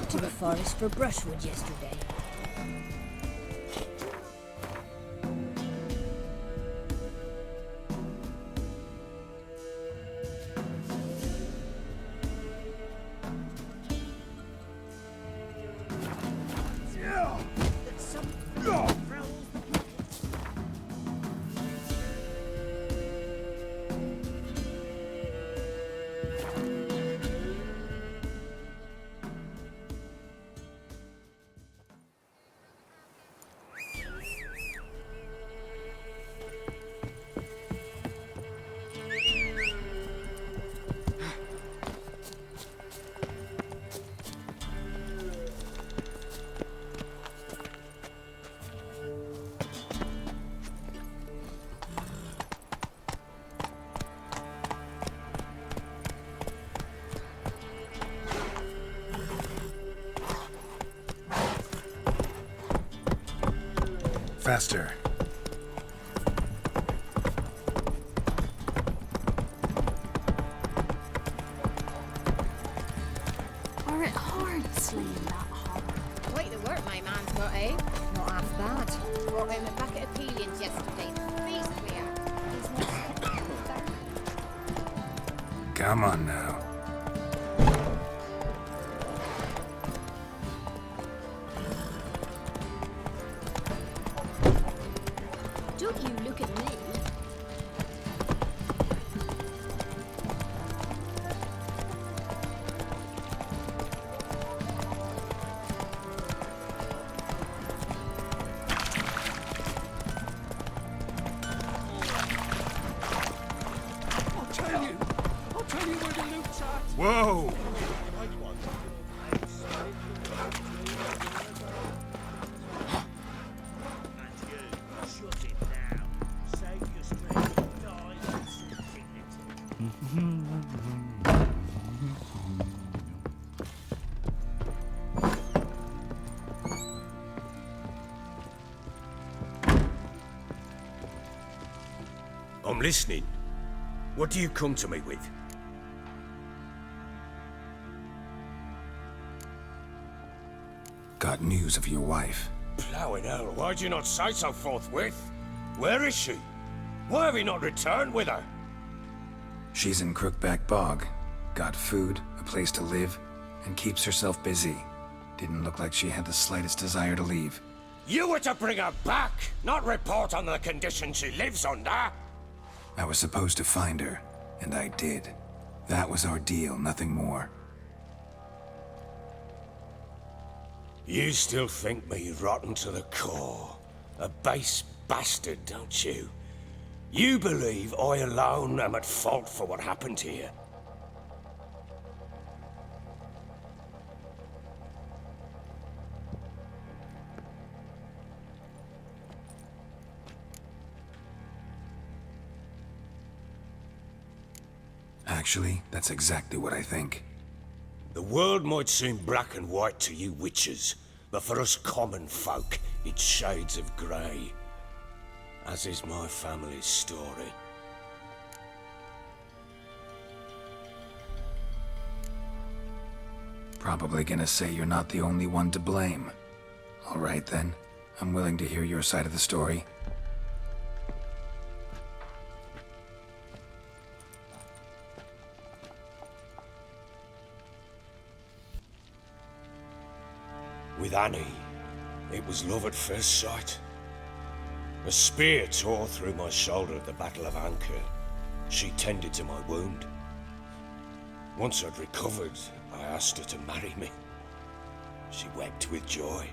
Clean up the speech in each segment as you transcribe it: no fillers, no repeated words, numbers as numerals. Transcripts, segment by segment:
back to the forest for brushwood yesterday. Faster. Are it hard slaying that hog? Quite the work my man's got, eh? Not half bad. Brought him a bucket of peelings yesterday. Beast we are. Come on now. Don't you look at me. I'll tell you where the loot's at. Whoa! I'm listening. What do you come to me with? Got news of your wife. Plowing hell, why'd you not say so forthwith? Where is she? Why have you not returned with her? She's in Crookback Bog. Got food, a place to live, and keeps herself busy. Didn't look like she had the slightest desire to leave. You were to bring her back, not report on the conditions she lives under. I was supposed to find her, and I did. That was our deal, nothing more. You still think me rotten to the core. A base bastard, don't you? You believe I alone am at fault for what happened here. Actually, that's exactly what I think. The world might seem black and white to you witches, but for us common folk, it's shades of grey. As is my family's story. Probably gonna say you're not the only one to blame. All right then, I'm willing to hear your side of the story. With Annie, it was love at first sight. A spear tore through my shoulder at the Battle of Anchor. She tended to my wound. Once I'd recovered, I asked her to marry me. She wept with joy.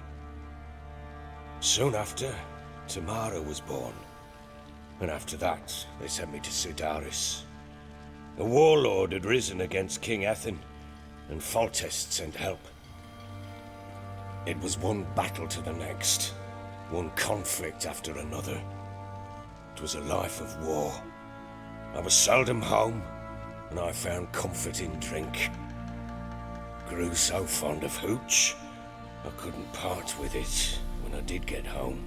Soon after, Tamara was born. And after that, they sent me to Sidaris. A warlord had risen against King Ethan, and Foltest sent help. It was one battle to the next, one conflict after another. It was a life of war. I was seldom home, and I found comfort in drink. Grew so fond of hooch, I couldn't part with it when I did get home.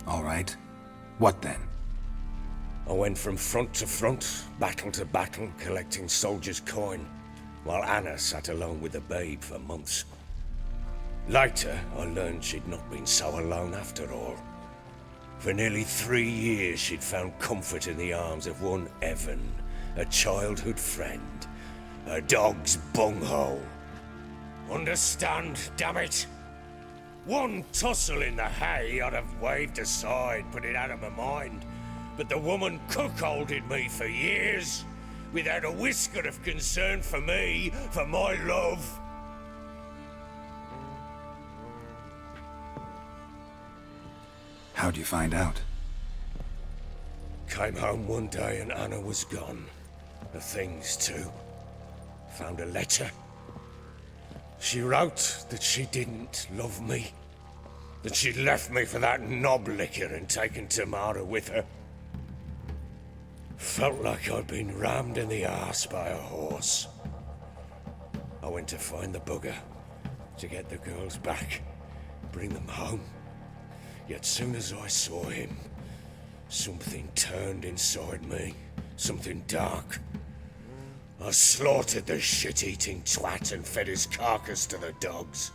All right. What then? I went from front to front, battle to battle, collecting soldiers' coin, while Anna sat alone with the babe for months. Later, I learned she'd not been so alone after all. For nearly 3 years, she'd found comfort in the arms of one Evan, a childhood friend, a dog's bunghole. Understand, damn it? One tussle in the hay I'd have waved aside, put it out of my mind. But the woman cuckolded me for years, without a whisker of concern for me, for my love. How'd you find out? Came home one day and Anna was gone. The things too. Found a letter. She wrote that she didn't love me. That she'd left me for that knob licker and taken Tamara with her. Felt like I'd been rammed in the arse by a horse. I went to find the bugger, to get the girls back, bring them home. Yet soon as I saw him, something turned inside me, something dark. I slaughtered the shit-eating twat and fed his carcass to the dogs.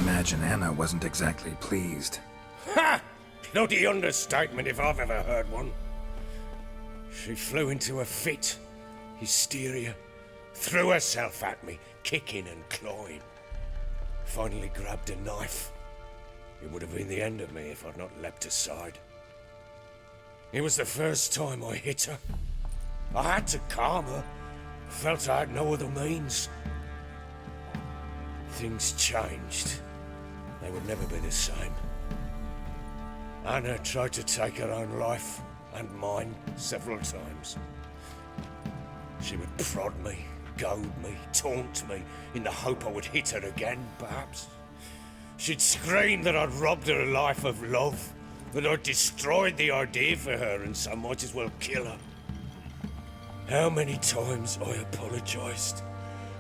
Imagine Anna wasn't exactly pleased. Ha! Bloody understatement if I've ever heard one. She flew into a fit, hysteria, threw herself at me, kicking and clawing. Finally grabbed a knife. It would have been the end of me if I'd not leapt aside. It was the first time I hit her. I had to calm her. Felt I had no other means. Things changed. They would never be the same. Anna tried to take her own life, and mine, several times. She would prod me, goad me, taunt me, in the hope I would hit her again, perhaps. She'd scream that I'd robbed her life of love, that I'd destroyed the idea for her, and so might as well kill her. How many times I apologized.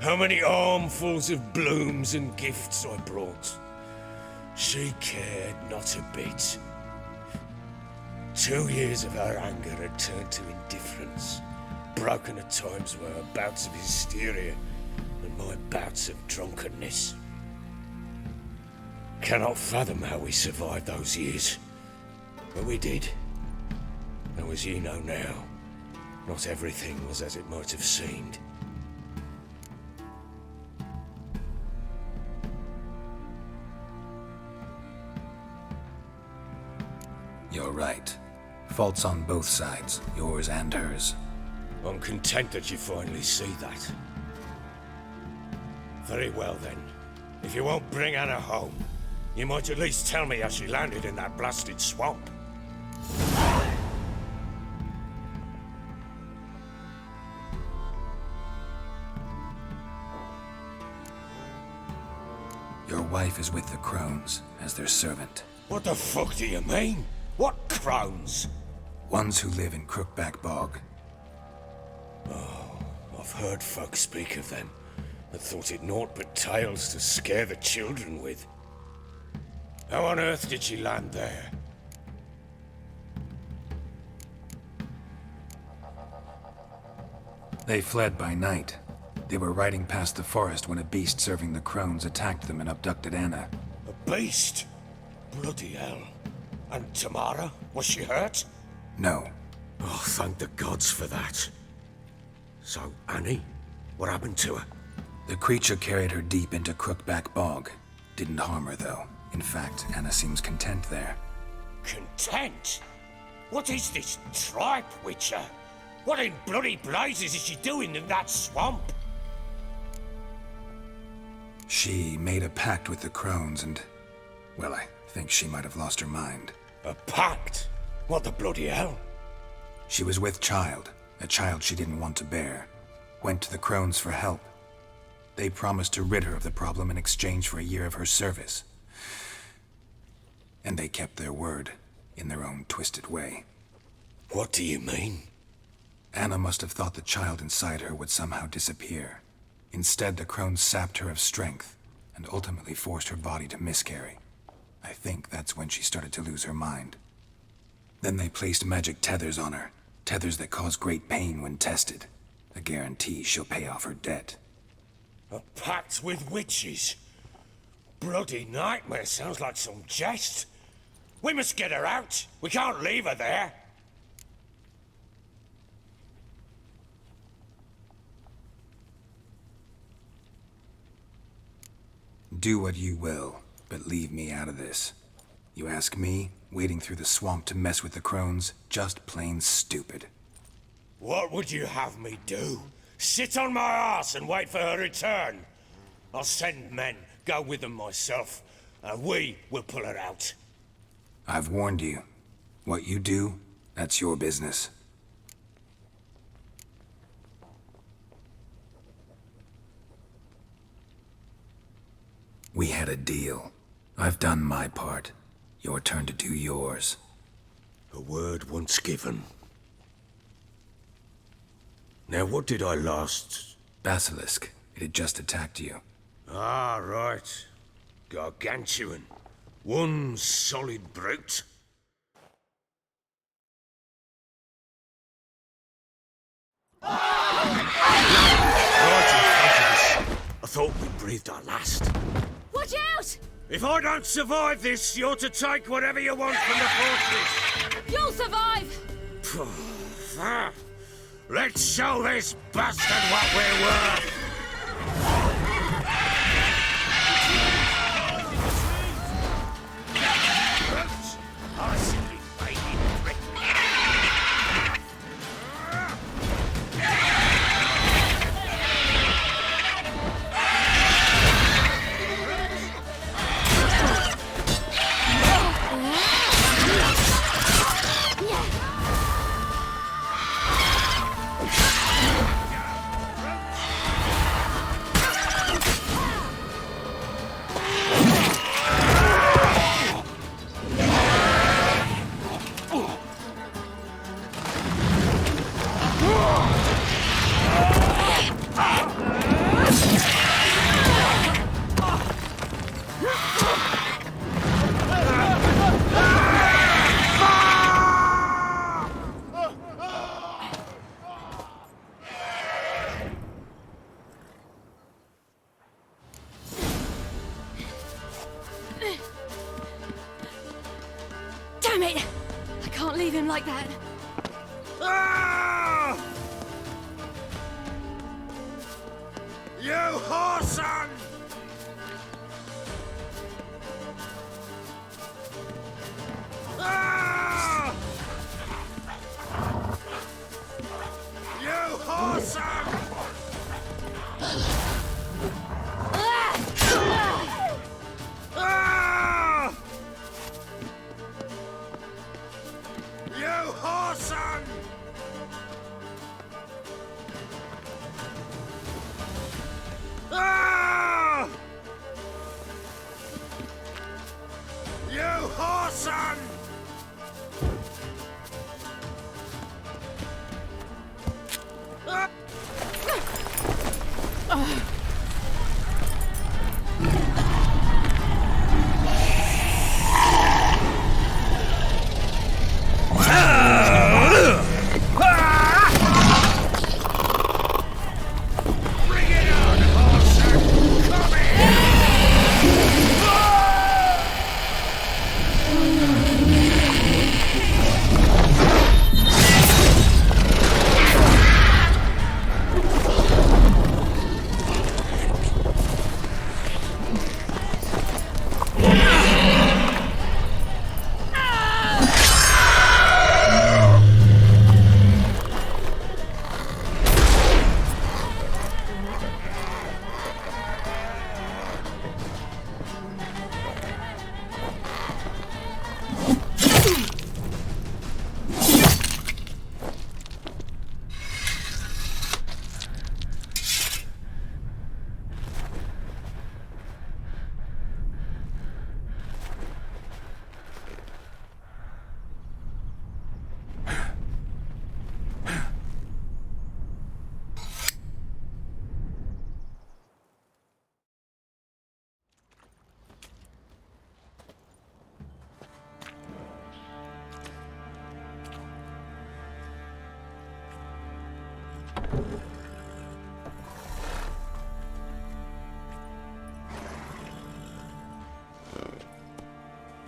How many armfuls of blooms and gifts I brought. She cared not a bit. 2 years of her anger had turned to indifference, broken at times by her bouts of hysteria and my bouts of drunkenness. Cannot fathom how we survived those years, but we did. Though as you know now, not everything was as it might have seemed. You're right. Faults on both sides, yours and hers. I'm content that you finally see that. Very well then. If you won't bring Anna home, you might at least tell me how she landed in that blasted swamp. Your wife is with the Crones as their servant. What the fuck do you mean? What crones? Ones who live in Crookback Bog. I've heard folk speak of them, but thought it naught but tales to scare the children with. How on earth did she land there? They fled by night. They were riding past the forest when a beast serving the Crones attacked them and abducted Anna. A beast? Bloody hell. And Tamara? Was she hurt? No. Oh, thank the gods for that. So, Annie? What happened to her? The creature carried her deep into Crookback Bog. Didn't harm her, though. In fact, Anna seems content there. Content? What is this tripe, Witcher? What in bloody blazes is she doing in that swamp? She made a pact with the Crones and... well, I think she might have lost her mind. A pact? What the bloody hell? She was with child, a child she didn't want to bear. Went to the Crones for help. They promised to rid her of the problem in exchange for a year of her service. And they kept their word, in their own twisted way. What do you mean? Anna must have thought the child inside her would somehow disappear. Instead, the Crones sapped her of strength, and ultimately forced her body to miscarry. I think that's when she started to lose her mind. Then they placed magic tethers on her, tethers that cause great pain when tested. A guarantee she'll pay off her debt. A pact with witches? Bloody nightmare, sounds like some jest. We must get her out. We can't leave her there. Do what you will, but leave me out of this. You ask me, wading through the swamp to mess with the crones, just plain stupid. What would you have me do? Sit on my ass and wait for her return? I'll send men, go with them myself, and we will pull her out. I've warned you. What you do, that's your business. We had a deal. I've done my part. Your turn to do yours. A word once given. Now, what did I last... Basilisk. It had just attacked you. Ah, right. Gargantuan. One solid brute. Right in front of us. I thought we breathed our last. Watch out! If I don't survive this, you're to take whatever you want from the fortress. You'll survive! Let's show this bastard what we're worth. I simply faded prick. Damn it! I can't leave him like that. Ah! You whoreson! Ah! You whoreson! Ah! You whoreson! Ah! You whoreson! Ah!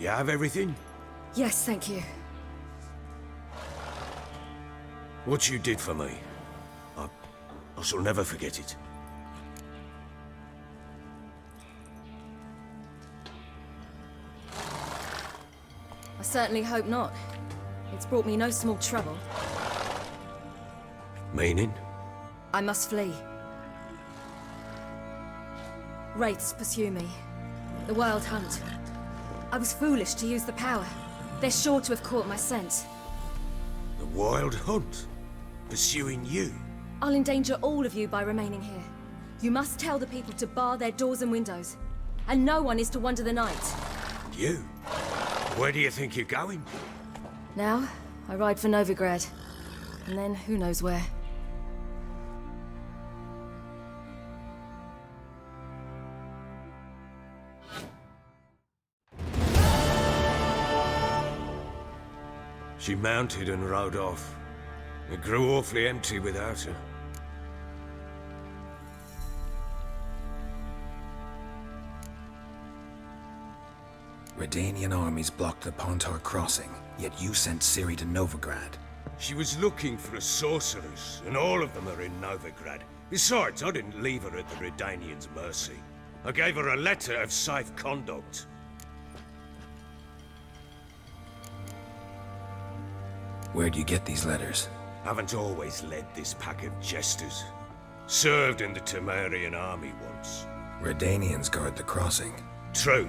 You have everything? Yes, thank you. What you did for me, I shall never forget it. I certainly hope not. It's brought me no small trouble. Meaning? I must flee. Wraiths pursue me. The Wild Hunt. I was foolish to use the power. They're sure to have caught my scent. The Wild Hunt? Pursuing you? I'll endanger all of you by remaining here. You must tell the people to bar their doors and windows. And no one is to wander the night. You? Where do you think you're going? Now, I ride for Novigrad. And then, who knows where. She mounted and rode off. It grew awfully empty without her. Redanian armies blocked the Pontar crossing, yet you sent Ciri to Novigrad. She was looking for a sorceress, and all of them are in Novigrad. Besides, I didn't leave her at the Redanians' mercy. I gave her a letter of safe conduct. Where'd you get these letters? Haven't always led this pack of jesters. Served in the Temerian army once. Redanians guard the crossing. True,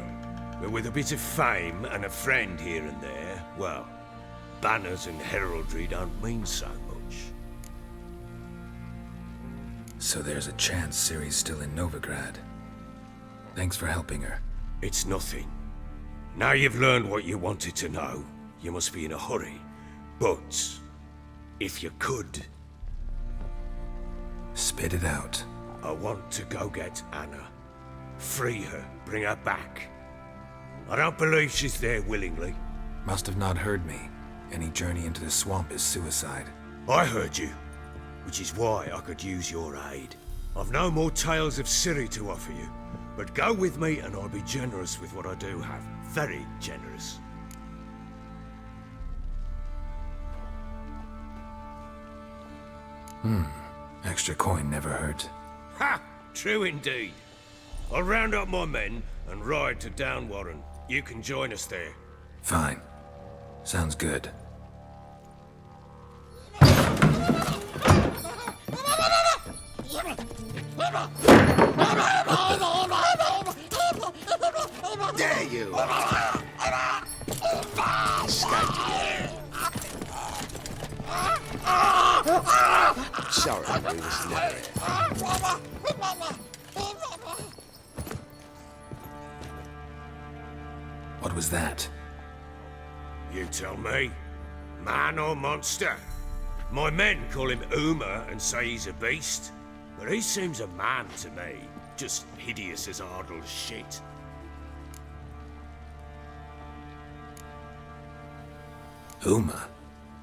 but with a bit of fame and a friend here and there, well, banners and heraldry don't mean so much. So there's a chance Ciri's still in Novigrad. Thanks for helping her. It's nothing. Now you've learned what you wanted to know, you must be in a hurry. But, if you could... Spit it out. I want to go get Anna. Free her, bring her back. I don't believe she's there willingly. Must have not heard me. Any journey into the swamp is suicide. I heard you, which is why I could use your aid. I've no more tales of Ciri to offer you, but go with me and I'll be generous with what I do have. Very generous. Extra coin never hurt. Ha! True indeed. I'll round up my men and ride to Downwarren. You can join us there. Fine. Sounds good. There you are! Sorry, we was never. What was that? You tell me. Man or monster? My men call him Uma and say he's a beast. But he seems a man to me. Just hideous as Ardle's shit. Uma?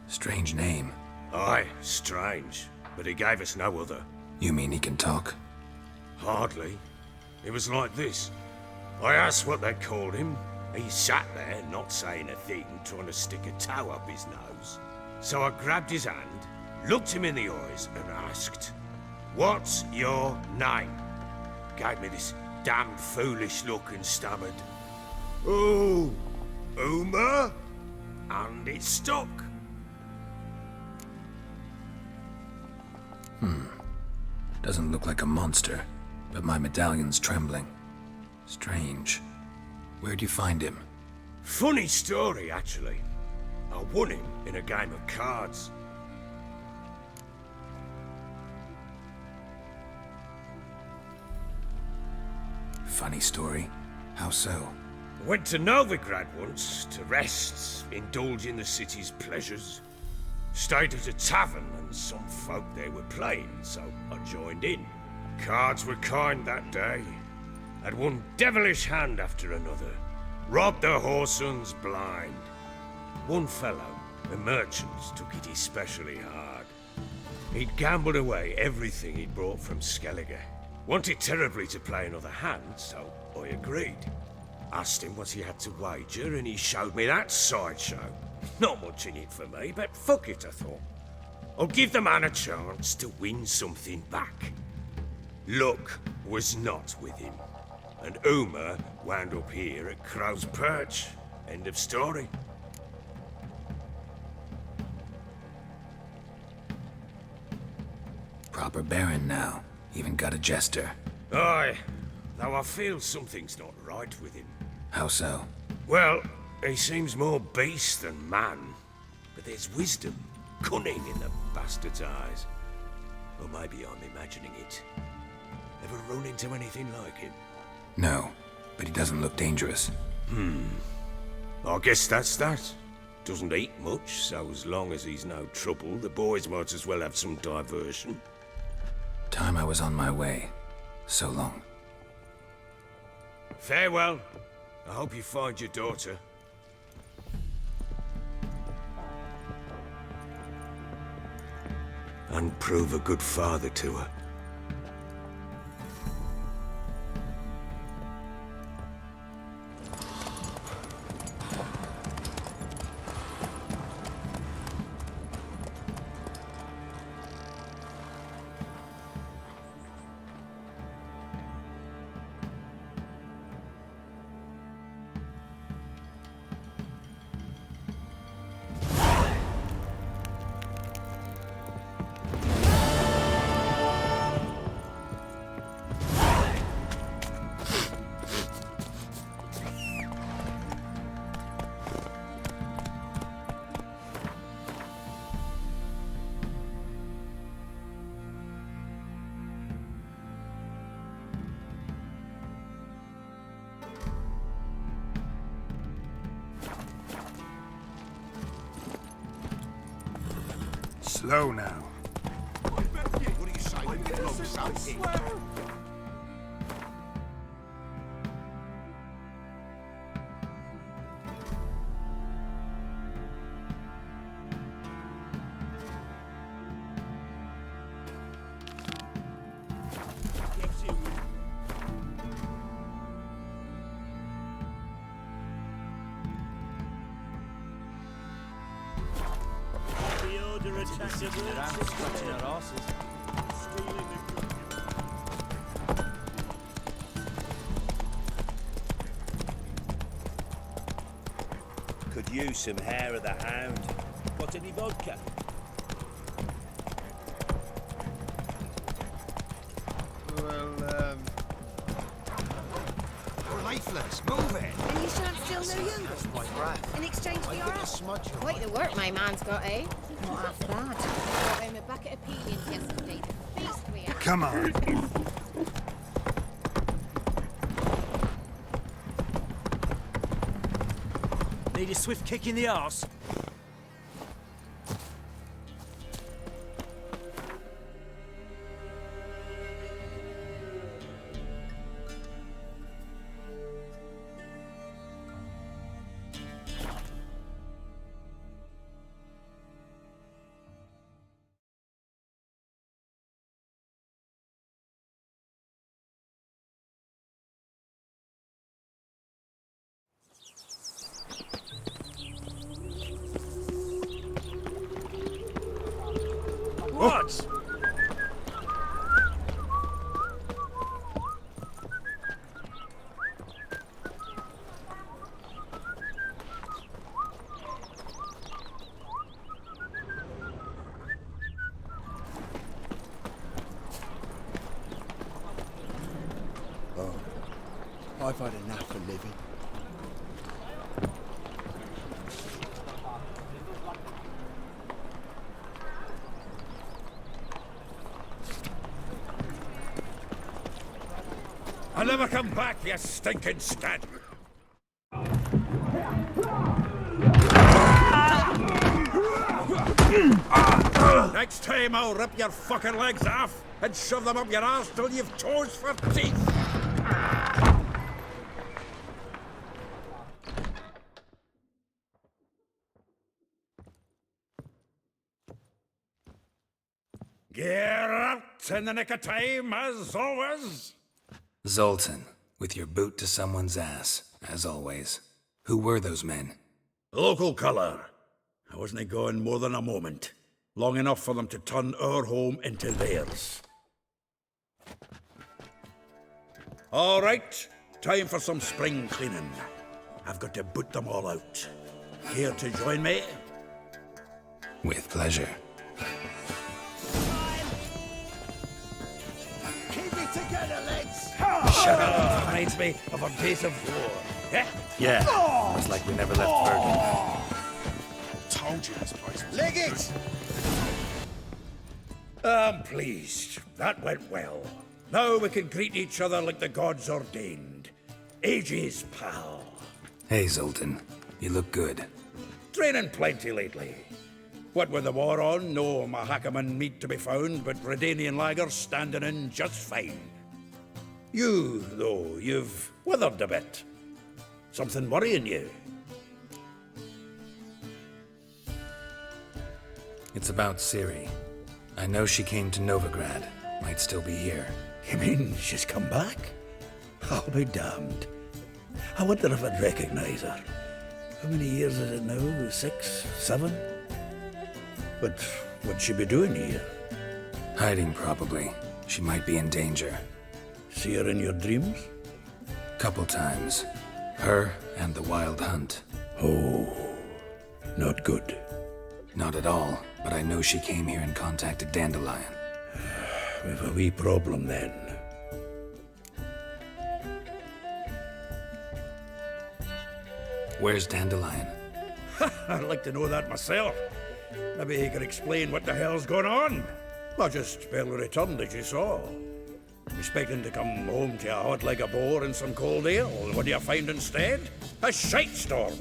Strange name. Aye, strange. But he gave us no other. You mean he can talk? Hardly. It was like this. I asked what they called him. He sat there, not saying a thing, trying to stick a toe up his nose. So I grabbed his hand, looked him in the eyes, and asked, "What's your name?" Gave me this damned foolish look and stammered, "Oh, Uma?" And it stuck. Doesn't look like a monster, but my medallion's trembling. Strange. Where'd you find him? Funny story, actually. I won him in a game of cards. Funny story. How so? Went to Novigrad once to rest, indulge in the city's pleasures. Stayed at a tavern and some folk there were playing, so I joined in. Cards were kind that day. Had one devilish hand after another. Robbed the whoresons blind. One fellow, a merchant, took it especially hard. He'd gambled away everything he'd brought from Skellige. Wanted terribly to play another hand, so I agreed. Asked him what he had to wager, and he showed me that sideshow. Not much in it for me, but fuck it, I thought. I'll give the man a chance to win something back. Luck was not with him, and Uma wound up here at Crow's Perch. End of story. Proper Baron now. Even got a jester. Aye, though I feel something's not right with him. How so? Well, he seems more beast than man, but there's wisdom, cunning in the bastard's eyes. Or maybe I'm imagining it. Ever run into anything like him? No, but he doesn't look dangerous. I guess that's that. Doesn't eat much, so as long as he's no trouble, the boys might as well have some diversion. Time I was on my way. So long. Farewell. I hope you find your daughter. And prove a good father to her. Slow now. What do you say? We get along something. Could use some hair of the hound. Got any vodka? Well, lifeless, move it. And you shan't steal no younger. My breath. In exchange for I your get a ass. smudge on Quite the work my man's got, eh? Not half bad. Got him a bucket of peelings yesterday. Feast we are. Come on. Need a swift kick in the arse? What? I've had enough of living. I'll never come back, you stinking scud! Next time I'll rip your fucking legs off and shove them up your arse till you've toes for teeth! Get out in the nick of time, as always! Zoltan, with your boot to someone's ass. as always. Who were those men? Local colour. I wasn't gone more than a moment. Long enough for them to turn our home into theirs. All right, time for some spring cleaning. I've got to boot them all out. Care to join me? With pleasure. Keep it together, lads! Shut up! Reminds me of our days of war. Yeah? Yeah, it's like we never left Bergen. Told you this place was... Leg it! I'm pleased. That went well. Now we can greet each other like the gods ordained. Ages, pal. Hey, Zoltan. You look good. Training plenty lately. What with the war on, no Mahakaman meat to be found, but Redanian lagers standing in just fine. You, though, you've withered a bit. Something worrying you? It's about Ciri. I know she came to Novigrad. Might still be here. You mean she's come back? I'll be damned. I wonder if I'd recognize her. How many years is it now? 6, 7? But what'd she be doing here? Hiding, probably. She might be in danger. See her in your dreams? Couple times. Her and the Wild Hunt. Oh, not good. Not at all, but I know she came here and contacted Dandelion. We've a wee problem then. Where's Dandelion? I'd like to know that myself. Maybe he could explain what the hell's going on. Or just barely returned, as you saw. Expecting to come home to a hot like a boar and some cold ale. What do you find instead? A shite storm.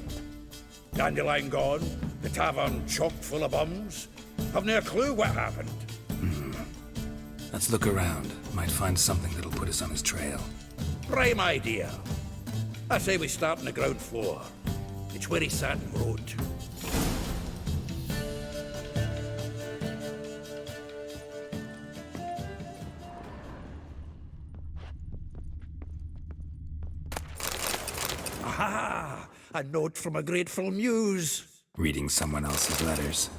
Dandelion gone, the tavern chock full of bums. Have no clue what happened. Let's look around. Might find something that'll put us on his trail. Prime idea. I say we start on the ground floor. It's where he sat and wrote. Aha! A note from a grateful muse. Reading someone else's letters.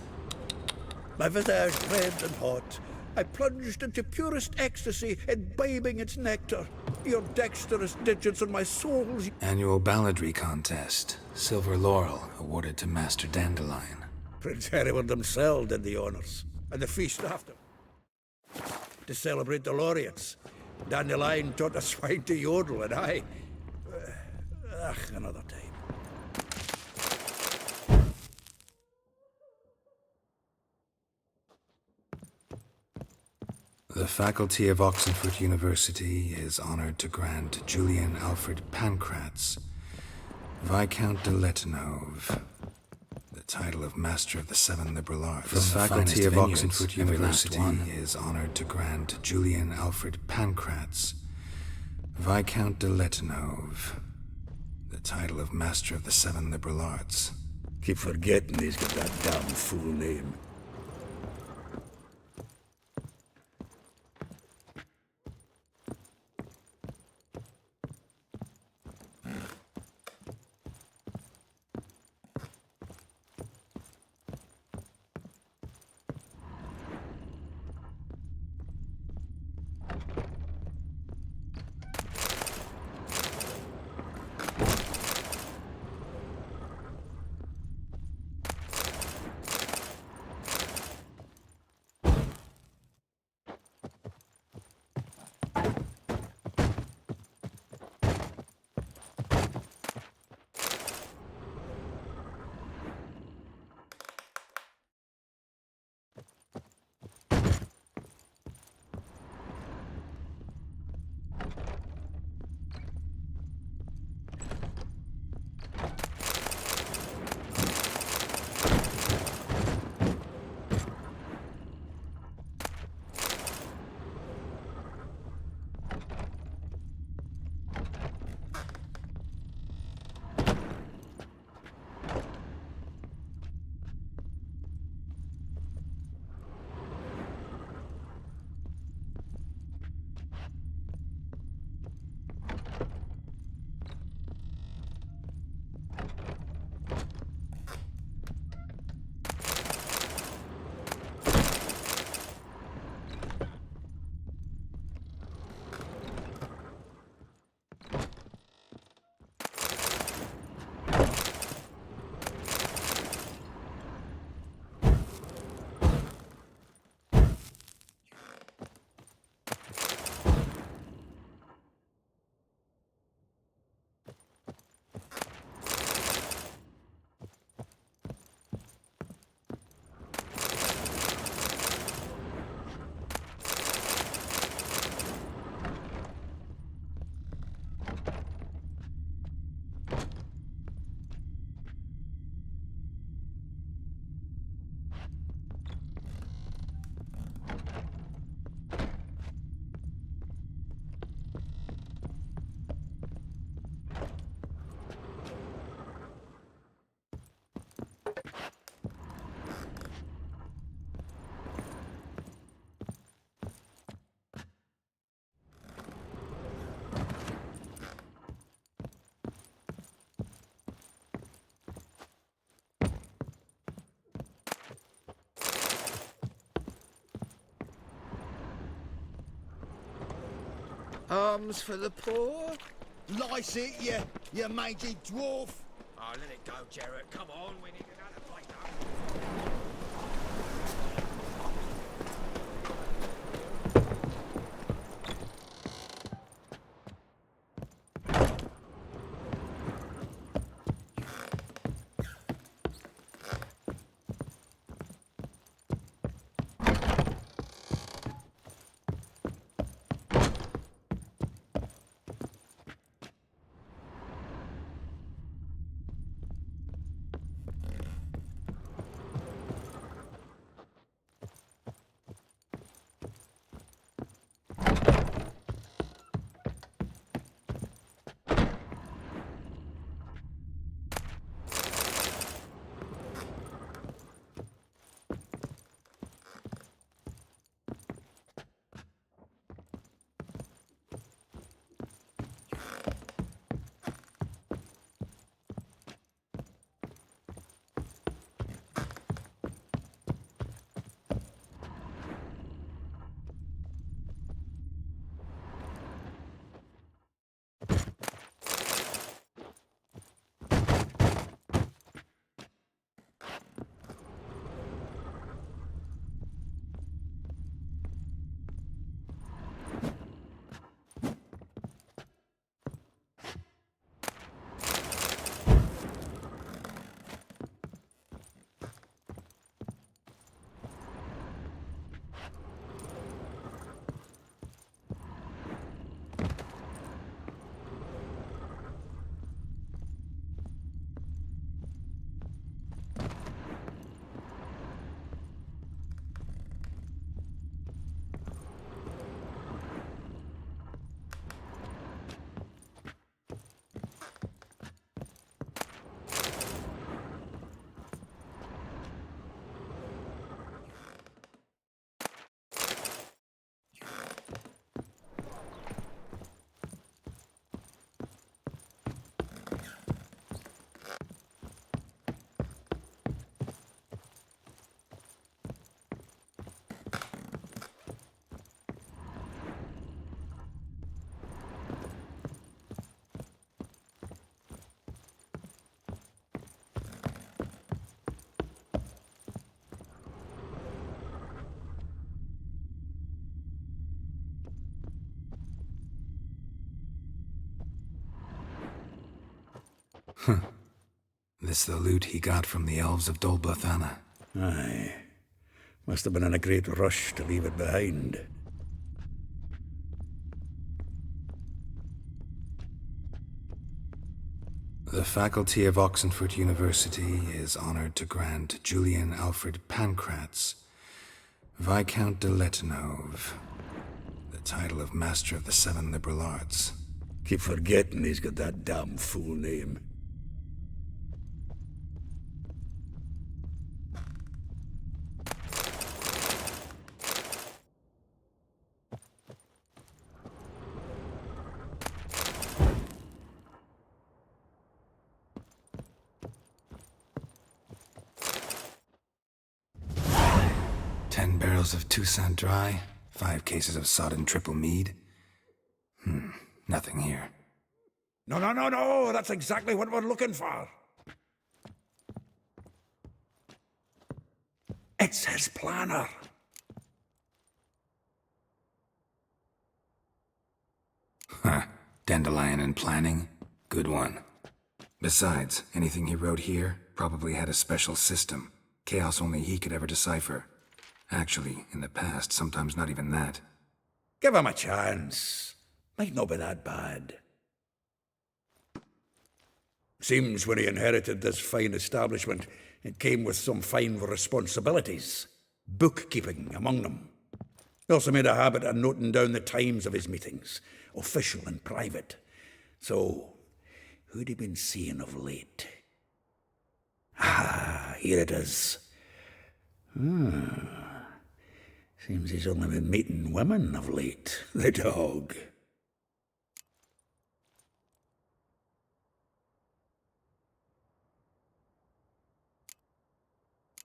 My visage red and hot, I plunged into purest ecstasy, imbibing its nectar. Your dexterous digits on my soul's... Annual balladry contest. Silver laurel awarded to Master Dandelion. Prince Hereward himself did the honours, and the feast after. To celebrate the laureates, Dandelion taught the swine to yodel, and I... another time. The faculty of Oxenfurt University is honored to grant Julian Alfred Pancratz, Viscount de Letenhove, the title of Master of the Seven Liberal Arts. The faculty of Oxenfurt University is honored to grant Julian Alfred Pancratz, Viscount de Letenhove, the title of Master of the Seven Liberal Arts. Keep forgetting he's got that damn full name. Alms for the poor? Lice it, you mangy dwarf! Oh, let it go, Jarrett. Come on, we need another place to... This the loot he got from the elves of Dol Blathanna. Aye. Must have been in a great rush to leave it behind. The faculty of Oxenford University is honored to grant Julian Alfred Pancratz, Viscount de Letenhove, the title of Master of the Seven Liberal Arts. Keep forgetting he's got that damn fool name. Of Toussaint Dry, 5 cases of sodden triple mead. Nothing here. No, that's exactly what we're looking for. It's his planner. Huh. Dandelion and planning? Good one. Besides, anything he wrote here probably had a special system. Chaos only he could ever decipher. Actually, in the past, sometimes not even that. Give him a chance. Might not be that bad. Seems when he inherited this fine establishment, it came with some fine responsibilities. Bookkeeping among them. He also made a habit of noting down the times of his meetings, official and private. So, who'd he been seeing of late? Ah, here it is. Seems he's only been meeting women of late, the dog.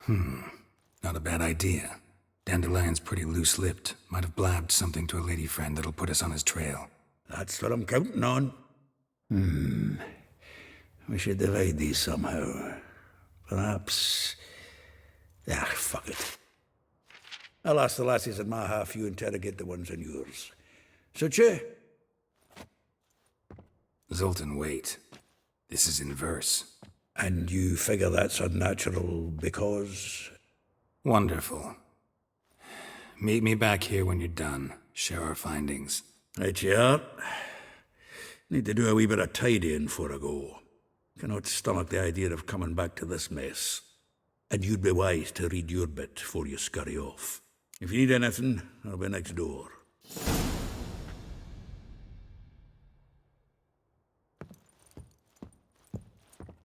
Not a bad idea. Dandelion's pretty loose-lipped. Might have blabbed something to a lady friend that'll put us on his trail. That's what I'm counting on. We should divide these somehow. Perhaps... fuck it. I'll ask the lassies in my half, you interrogate the ones in yours. Suit you? Zoltan, wait. This is in verse. And you figure that's unnatural because... Wonderful. Meet me back here when you're done. Share our findings. Right you are. Need to do a wee bit of tidying before I go. Cannot stomach the idea of coming back to this mess. And you'd be wise to read your bit before you scurry off. If you need anything, I'll be next door.